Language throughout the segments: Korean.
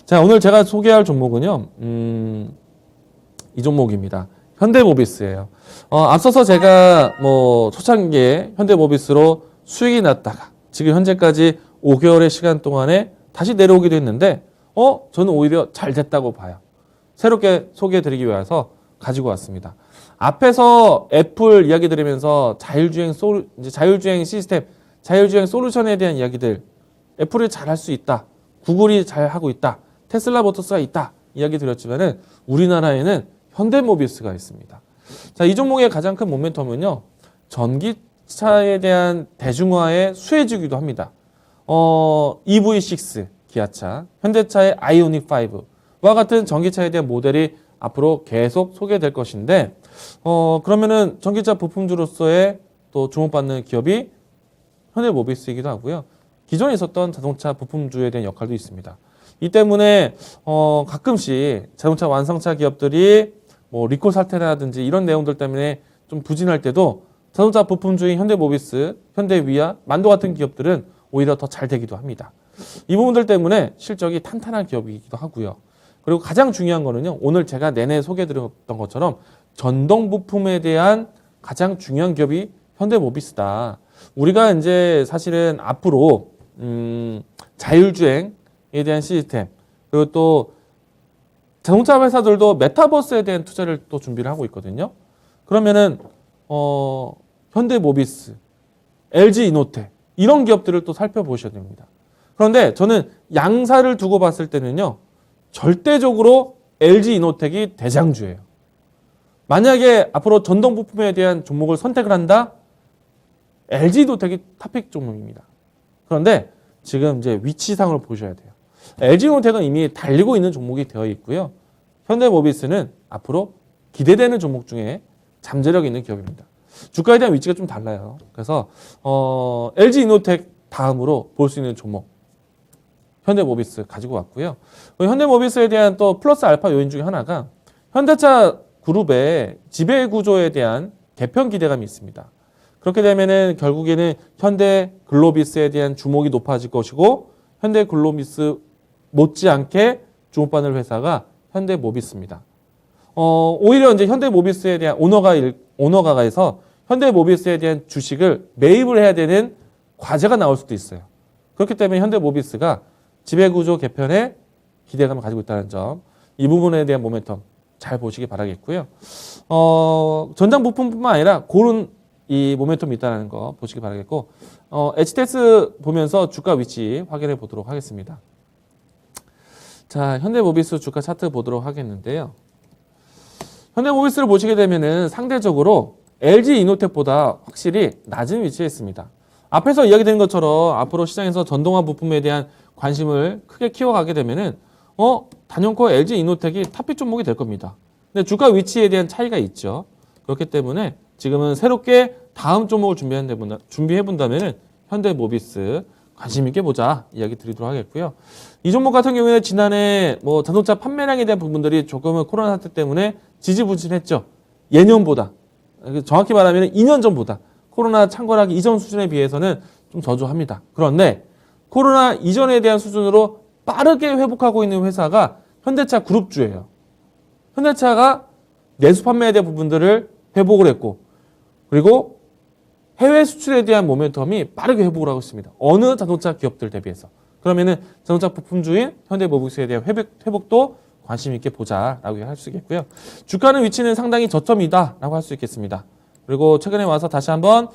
자, 오늘 제가 소개할 종목은요, 이 종목입니다. 현대모비스예요. 앞서서 제가 초창기에 현대모비스로 수익이 났다가 지금 현재까지 5개월의 시간 동안에 다시 내려오기도 했는데, 저는 오히려 잘 됐다고 봐요. 새롭게 소개해드리기 위해서 가지고 왔습니다. 앞에서 애플 이야기 드리면서 자율주행 시스템, 자율주행 솔루션에 대한 이야기들, 애플이 잘할 수 있다, 구글이 잘하고 있다, 테슬라 모터스가 있다 이야기 드렸지만은 우리나라에는 현대모비스가 있습니다. 자, 이 종목의 가장 큰 모멘텀은요, 전기차에 대한 대중화의 수혜주기도 합니다. EV6 기아차, 현대차의 아이오닉5와 같은 전기차에 대한 모델이 앞으로 계속 소개될 것인데, 그러면은 전기차 부품주로서의 또 주목받는 기업이 현대모비스이기도 하고요. 기존에 있었던 자동차 부품주에 대한 역할도 있습니다. 이 때문에 가끔씩 자동차 완성차 기업들이 리콜 사태라든지 이런 내용들 때문에 좀 부진할 때도 자동차 부품주인 현대모비스, 현대위아, 만도 같은 기업들은 오히려 더 잘 되기도 합니다. 이 부분들 때문에 실적이 탄탄한 기업이기도 하고요. 그리고 가장 중요한 거는요, 오늘 제가 내내 소개해드렸던 것처럼 전동 부품에 대한 가장 중요한 기업이 현대모비스다. 우리가 이제 사실은 앞으로 자율주행에 대한 시스템, 그리고 또 자동차 회사들도 메타버스에 대한 투자를 또 준비를 하고 있거든요. 그러면은 현대모비스, LG이노텍 이런 기업들을 또 살펴보셔야 됩니다. 그런데 저는 양사를 두고 봤을 때는요, 절대적으로 LG이노텍이 대장주예요. 만약에 앞으로 전동 부품에 대한 종목을 선택을 한다? LG이노텍이 탑픽 종목입니다. 그런데 지금 이제 위치상을 보셔야 돼요. LG이노텍은 이미 달리고 있는 종목이 되어 있고요. 현대모비스는 앞으로 기대되는 종목 중에 잠재력 있는 기업입니다. 주가에 대한 위치가 좀 달라요. 그래서 LG이노텍 다음으로 볼 수 있는 종목 현대모비스 가지고 왔고요. 현대모비스에 대한 또 플러스 알파 요인 중에 하나가 현대차 그룹의 지배 구조에 대한 개편 기대감이 있습니다. 그렇게 되면은 결국에는 현대글로비스에 대한 주목이 높아질 것이고, 현대글로비스 못지않게 주목받는 회사가 현대모비스입니다. 오히려 이제 현대모비스에 대한 오너가 해서 현대모비스에 대한 주식을 매입을 해야 되는 과제가 나올 수도 있어요. 그렇기 때문에 현대모비스가 지배구조 개편에 기대감을 가지고 있다는 점, 이 부분에 대한 모멘텀 잘 보시기 바라겠고요. 전장 부품뿐만 아니라 고른 이 모멘텀이 있다는 거 보시기 바라겠고, HTS 보면서 주가 위치 확인해 보도록 하겠습니다. 자, 현대모비스 주가 차트 보도록 하겠는데요. 현대모비스를 보시게 되면은 상대적으로 LG이노텍보다 확실히 낮은 위치에 있습니다. 앞에서 이야기된 것처럼 앞으로 시장에서 전동화 부품에 대한 관심을 크게 키워가게 되면은 단연코 LG이노텍이 탑픽 종목이 될 겁니다. 근데 주가 위치에 대한 차이가 있죠. 그렇기 때문에 지금은 새롭게 다음 종목을 준비해 본다면은 현대모비스 관심 있게 보자 이야기 드리도록 하겠고요. 이 종목 같은 경우에는 지난해 자동차 판매량에 대한 부분들이 조금은 코로나 사태 때문에 지지부진했죠. 예년보다, 정확히 말하면 2년 전보다 코로나 창궐하기 이전 수준에 비해서는 좀 저조합니다. 그런데 코로나 이전에 대한 수준으로 빠르게 회복하고 있는 회사가 현대차 그룹주예요. 현대차가 내수 판매에 대한 부분들을 회복을 했고, 그리고 해외 수출에 대한 모멘텀이 빠르게 회복을 하고 있습니다. 어느 자동차 기업들 대비해서. 그러면은 자동차 부품주인 현대모비스에 대한 회복도 관심 있게 보자라고 할 수 있겠고요. 주가는 위치는 상당히 저점이다라고 할 수 있겠습니다. 그리고 최근에 와서 다시 한번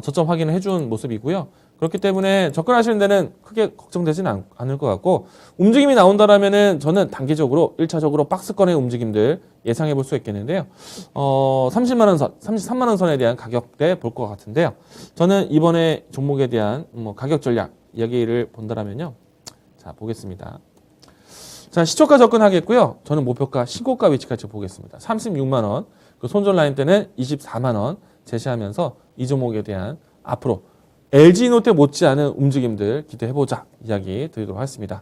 저점 확인을 해준 모습이고요. 그렇기 때문에 접근하시는 데는 크게 걱정되지는 않을 것 같고, 움직임이 나온다라면은 저는 단기적으로 1차적으로 박스권의 움직임들 예상해 볼 수 있겠는데요. 30만 원 선, 33만 원 선에 대한 가격대 볼 것 같은데요. 저는 이번에 종목에 대한 가격 전략 이야기를 본다라면요. 자, 보겠습니다. 자, 시초가 접근하겠고요. 저는 목표가 신고가 위치까지 보겠습니다. 36만 원, 그 손절 라인 때는 24만 원 제시하면서 이 종목에 대한 앞으로 LG이노텍 못지않은 움직임들 기대해보자 이야기 드리도록 하겠습니다.